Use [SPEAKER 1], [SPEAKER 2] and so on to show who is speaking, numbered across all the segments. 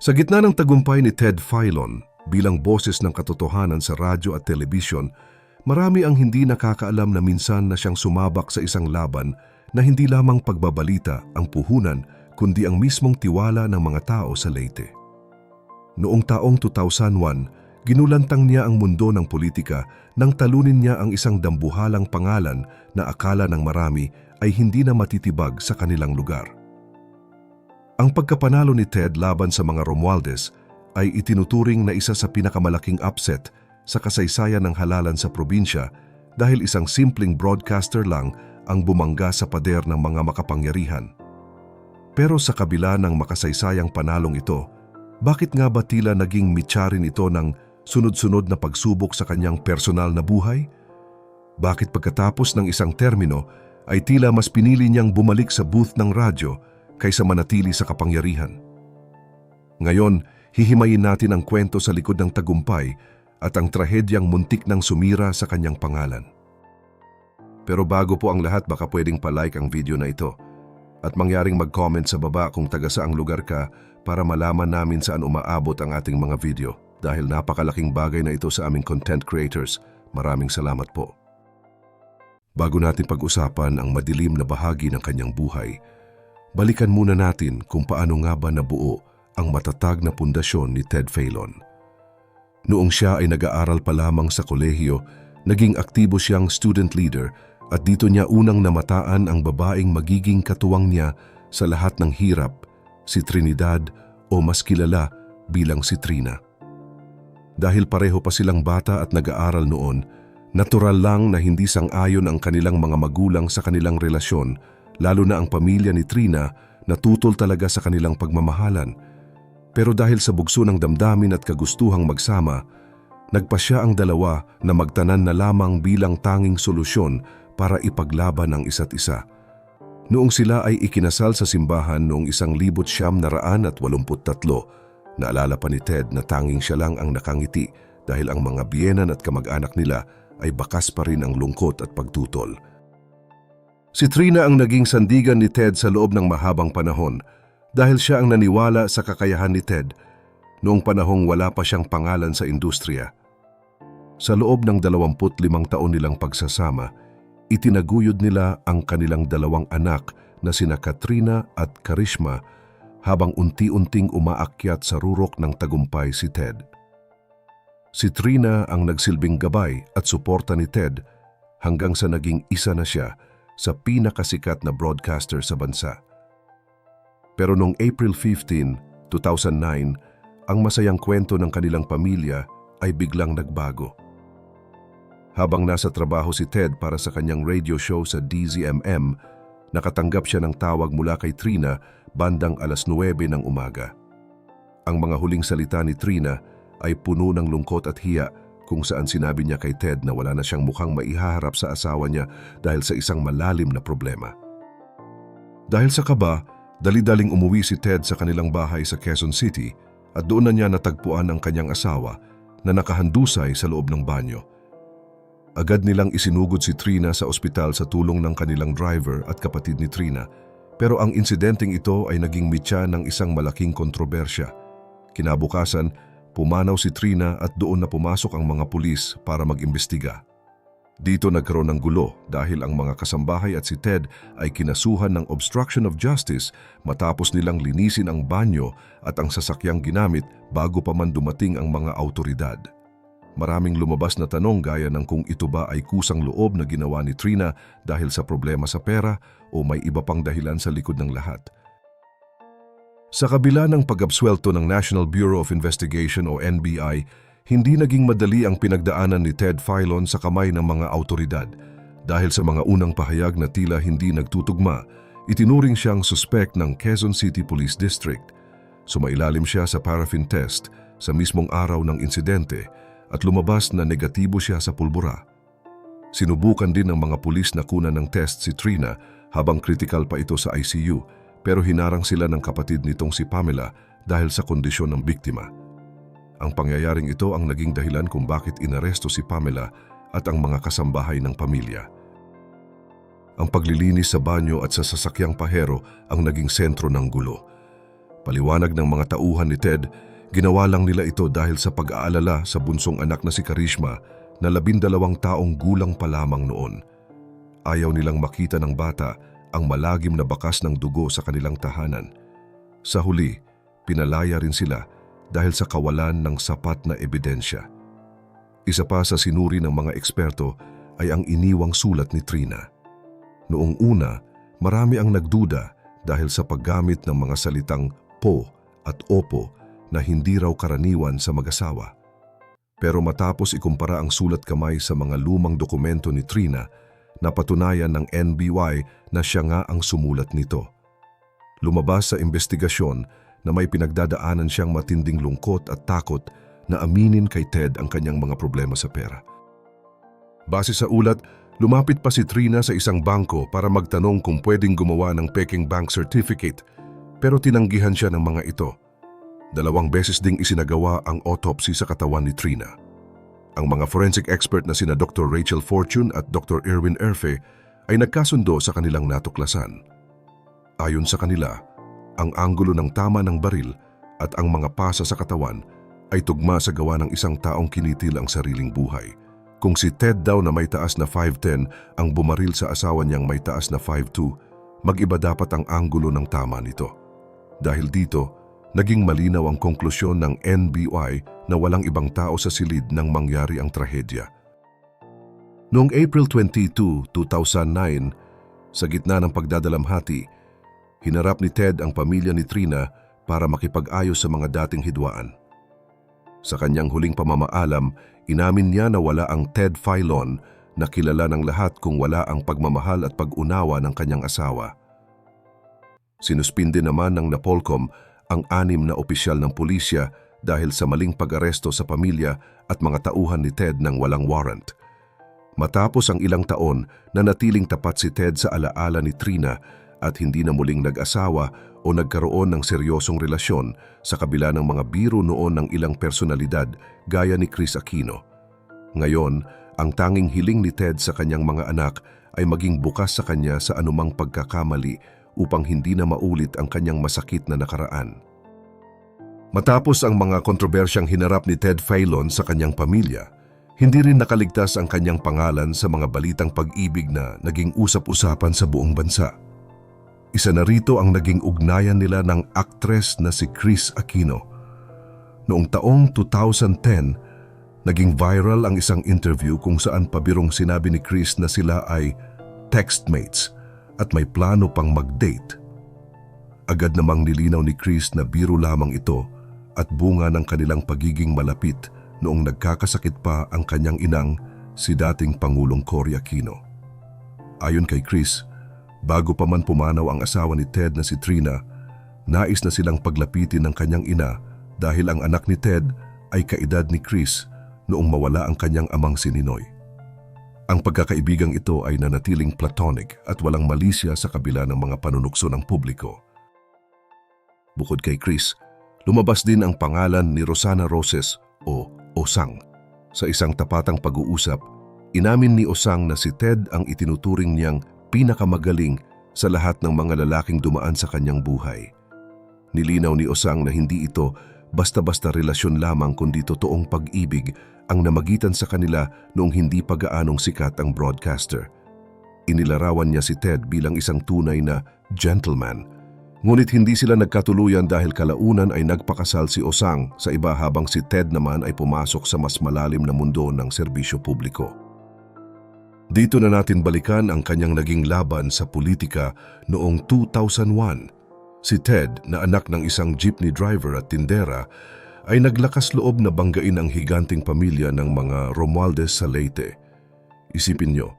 [SPEAKER 1] Sa gitna ng tagumpay ni Ted Filon bilang boses ng katotohanan sa radyo at telebisyon, marami ang hindi nakakaalam na minsan na siyang sumabak sa isang laban na hindi lamang pagbabalita ang puhunan kundi ang mismong tiwala ng mga tao sa Leyte. Noong taong 2001, ginulantang niya ang mundo ng politika nang talunin niya ang isang dambuhalang pangalan na akala ng marami ay hindi na matitibag sa kanilang lugar. Ang pagkapanalo ni Ted laban sa mga Romualdez ay itinuturing na isa sa pinakamalaking upset sa kasaysayan ng halalan sa probinsya dahil isang simpleng broadcaster lang ang bumangga sa pader ng mga makapangyarihan. Pero sa kabila ng makasaysayang panalong ito, bakit nga ba tila naging mitya rin ito ng sunod-sunod na pagsubok sa kanyang personal na buhay? Bakit pagkatapos ng isang termino ay tila mas pinili niyang bumalik sa booth ng radyo kaysa manatili sa kapangyarihan? Ngayon, hihimayin natin ang kwento sa likod ng tagumpay at ang trahedyang muntik nang sumira sa kanyang pangalan. Pero bago po ang lahat, baka pwedeng palike ang video na ito at mangyaring mag-comment sa baba kung taga saang lugar ka para malaman namin saan umaabot ang ating mga video. Dahil napakalaking bagay na ito sa aming content creators, maraming salamat po. Bago natin pag-usapan ang madilim na bahagi ng kanyang buhay, balikan muna natin kung paano nga ba nabuo ang matatag na pundasyon ni Ted Filon. Noong siya ay nag-aaral pa lamang sa kolehiyo, naging aktibo siyang student leader at dito niya unang namataan ang babaeng magiging katuwang niya sa lahat ng hirap, si Trinidad o mas kilala bilang si Trina. Dahil pareho pa silang bata at nag-aaral noon, natural lang na hindi sang-ayon ang kanilang mga magulang sa kanilang relasyon, lalo na ang pamilya ni Trina na tutol talaga sa kanilang pagmamahalan. Pero dahil sa bugso ng damdamin at kagustuhang magsama, nagpasya ang dalawa na magtanan na lamang bilang tanging solusyon para ipaglaban ang isa't isa. Noong sila ay ikinasal sa simbahan noong 1983, naalala pa ni Ted na tanging siya lang ang nakangiti dahil ang mga biyenan at kamag-anak nila ay bakas pa rin ang lungkot at pagtutol. Si Trina ang naging sandigan ni Ted sa loob ng mahabang panahon dahil siya ang naniwala sa kakayahan ni Ted noong panahong wala pa siyang pangalan sa industriya. Sa loob ng 25 taon nilang pagsasama, itinaguyod nila ang kanilang dalawang anak na sina Katrina at Karishma habang unti-unting umaakyat sa rurok ng tagumpay si Ted. Si Trina ang nagsilbing gabay at suporta ni Ted hanggang sa naging isa na siya sa pinakasikat na broadcaster sa bansa. Pero noong April 15, 2009, ang masayang kwento ng kanilang pamilya ay biglang nagbago. Habang nasa trabaho si Ted para sa kanyang radio show sa DZMM, nakatanggap siya ng tawag mula kay Trina bandang 9:00 ng umaga. Ang mga huling salita ni Trina ay puno ng lungkot at hiya kung saan sinabi niya kay Ted na wala na siyang mukhang maihaharap sa asawa niya dahil sa isang malalim na problema. Dahil sa kaba, dali-daling umuwi si Ted sa kanilang bahay sa Quezon City at doon na niya natagpuan ang kanyang asawa na nakahandusay sa loob ng banyo. Agad nilang isinugod si Trina sa ospital sa tulong ng kanilang driver at kapatid ni Trina. Pero ang insidenteng ito ay naging mitya ng isang malaking kontrobersya. Kinabukasan, pumanaw si Trina at doon na pumasok ang mga pulis para mag-imbestiga. Dito nagkaroon ng gulo dahil ang mga kasambahay at si Ted ay kinasuhan ng obstruction of justice matapos nilang linisin ang banyo at ang sasakyang ginamit bago pa man dumating ang mga autoridad. Maraming lumabas na tanong gaya ng kung ito ba ay kusang loob na ginawa ni Trina dahil sa problema sa pera o may iba pang dahilan sa likod ng lahat. Sa kabila ng pag-absuelto ng National Bureau of Investigation o NBI, hindi naging madali ang pinagdaanan ni Ted Filon sa kamay ng mga autoridad. Dahil sa mga unang pahayag na tila hindi nagtutugma, itinuring siyang suspect ng Quezon City Police District. Sumailalim siya sa paraffin test sa mismong araw ng insidente at lumabas na negatibo siya sa pulbura. Sinubukan din ng mga pulis na kunan ng test si Trina habang kritikal pa ito sa ICU, pero hinarang sila ng kapatid nitong si Pamela dahil sa kondisyon ng biktima. Ang pangyayaring ito ang naging dahilan kung bakit inaresto si Pamela at ang mga kasambahay ng pamilya. Ang paglilinis sa banyo at sa sasakyang pahero ang naging sentro ng gulo. Paliwanag ng mga tauhan ni Ted, ginawa lang nila ito dahil sa pag-aalala sa bunsong anak na si Karishma na 12 taong gulang pa lamang noon. Ayaw nilang makita ng bata ang malagim na bakas ng dugo sa kanilang tahanan. Sa huli, pinalaya rin sila dahil sa kawalan ng sapat na ebidensya. Isa pa sa sinuri ng mga eksperto ay ang iniwang sulat ni Trina. Noong una, marami ang nagduda dahil sa paggamit ng mga salitang po at opo na hindi raw karaniwan sa mag-asawa. Pero matapos ikumpara ang sulat kamay sa mga lumang dokumento ni Trina, napatunayan ng NBI na siya nga ang sumulat nito. Lumabas sa investigasyon na may pinagdadaanan siyang matinding lungkot at takot na aminin kay Ted ang kanyang mga problema sa pera. Base sa ulat, lumapit pa si Trina sa isang bangko para magtanong kung pwedeng gumawa ng peking bank certificate, pero tinanggihan siya ng mga ito. 2 beses ding isinagawa ang autopsy sa katawan ni Trina. Ang mga forensic expert na sina Dr. Rachel Fortune at Dr. Erwin Erfe ay nagkasundo sa kanilang natuklasan. Ayon sa kanila, ang anggulo ng tama ng baril at ang mga pasa sa katawan ay tugma sa gawa ng isang taong kinitil ang sariling buhay. Kung si Ted daw na may taas na 5'10" ang bumaril sa asawa niyang may taas na 5'2", mag-iba dapat ang anggulo ng tama nito. Dahil dito, naging malinaw ang konklusyon ng NBI na walang ibang tao sa silid nang mangyari ang trahedya. Noong April 22, 2009, sa gitna ng pagdadalamhati, hinarap ni Ted ang pamilya ni Trina para makipag-ayos sa mga dating hidwaan. Sa kanyang huling pamamaalam, inamin niya na wala ang Ted Filon na kilala ng lahat kung wala ang pagmamahal at pag-unawa ng kanyang asawa. Sinuspinde naman ng Napolcom ang 6 na opisyal ng pulisya dahil sa maling pag-aresto sa pamilya at mga tauhan ni Ted ng walang warrant. Matapos ang ilang taon, nanatiling tapat si Ted sa alaala ni Trina at hindi na muling nag-asawa o nagkaroon ng seryosong relasyon sa kabila ng mga biro noon ng ilang personalidad gaya ni Chris Aquino. Ngayon, ang tanging hiling ni Ted sa kanyang mga anak ay maging bukas sa kanya sa anumang pagkakamali upang hindi na maulit ang kanyang masakit na nakaraan. Matapos ang mga kontrobersyang hinarap ni Ted Filon sa kanyang pamilya, hindi rin nakaligtas ang kanyang pangalan sa mga balitang pag-ibig na naging usap-usapan sa buong bansa. Isa na rito ang naging ugnayan nila ng aktres na si Chris Aquino. Noong taong 2010, naging viral ang isang interview kung saan pabirong sinabi ni Chris na sila ay textmates at may plano pang mag-date. Agad namang nilinaw ni Chris na biro lamang ito at bunga ng kanilang pagiging malapit noong nagkakasakit pa ang kanyang inang, si dating Pangulong Cory Aquino. Ayon kay Chris, bago pa man pumanaw ang asawa ni Ted na si Trina, nais na silang paglapitin ng kanyang ina dahil ang anak ni Ted ay kaedad ni Chris noong mawala ang kanyang amang si Ninoy. Ang pagkakaibigang ito ay nanatiling platonic at walang malisya sa kabila ng mga panunukso ng publiko. Bukod kay Chris, lumabas din ang pangalan ni Rosana Roses o Osang. Sa isang tapatang pag-uusap, inamin ni Osang na si Ted ang itinuturing niyang pinakamagaling sa lahat ng mga lalaking dumaan sa kanyang buhay. Nilinaw ni Osang na hindi ito basta-basta relasyon lamang kundi totoong pag-ibig ang namagitan sa kanila noong hindi pa gaanong sikat ang broadcaster. Inilarawan niya si Ted bilang isang tunay na gentleman. Ngunit hindi sila nagkatuluyan dahil kalaunan ay nagpakasal si Osang sa iba habang si Ted naman ay pumasok sa mas malalim na mundo ng serbisyo publiko. Dito na natin balikan ang kanyang naging laban sa politika noong 2001. Si Ted, na anak ng isang jeepney driver at tindera, ay naglakas loob na banggain ang higanting pamilya ng mga Romualdez sa Leyte. Isipin nyo,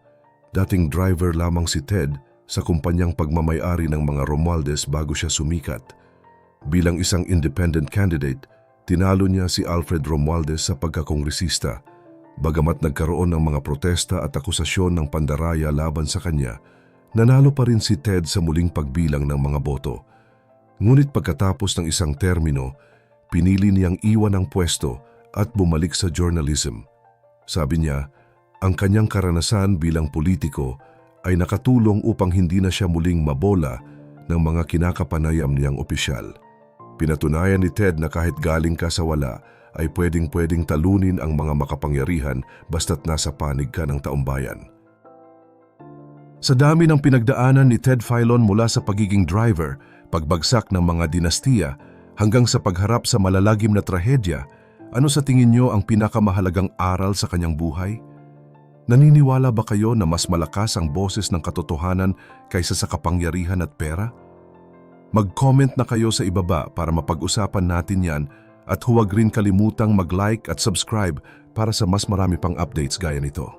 [SPEAKER 1] dating driver lamang si Ted sa kumpanyang pagmamayari ng mga Romualdez bago siya sumikat. Bilang isang independent candidate, tinalo niya si Alfred Romualdez sa pagkakongresista. Bagamat nagkaroon ng mga protesta at akusasyon ng pandaraya laban sa kanya, nanalo pa rin si Ted sa muling pagbilang ng mga boto. Ngunit pagkatapos ng isang termino, pinili niyang iwan ang pwesto at bumalik sa journalism. Sabi niya, ang kanyang karanasan bilang politiko ay nakatulong upang hindi na siya muling mabola ng mga kinakapanayam niyang opisyal. Pinatunayan ni Ted na kahit galing ka sa wala, ay pwedeng-pwedeng talunin ang mga makapangyarihan basta't nasa panig ka ng taumbayan. Sa dami ng pinagdaanan ni Ted Filon mula sa pagiging driver, pagbagsak ng mga dinastiya, hanggang sa pagharap sa malalagim na trahedya, ano sa tingin nyo ang pinakamahalagang aral sa kanyang buhay? Naniniwala ba kayo na mas malakas ang boses ng katotohanan kaysa sa kapangyarihan at pera? Mag-comment na kayo sa ibaba para mapag-usapan natin yan at huwag rin kalimutang mag-like at subscribe para sa mas marami pang updates gaya nito.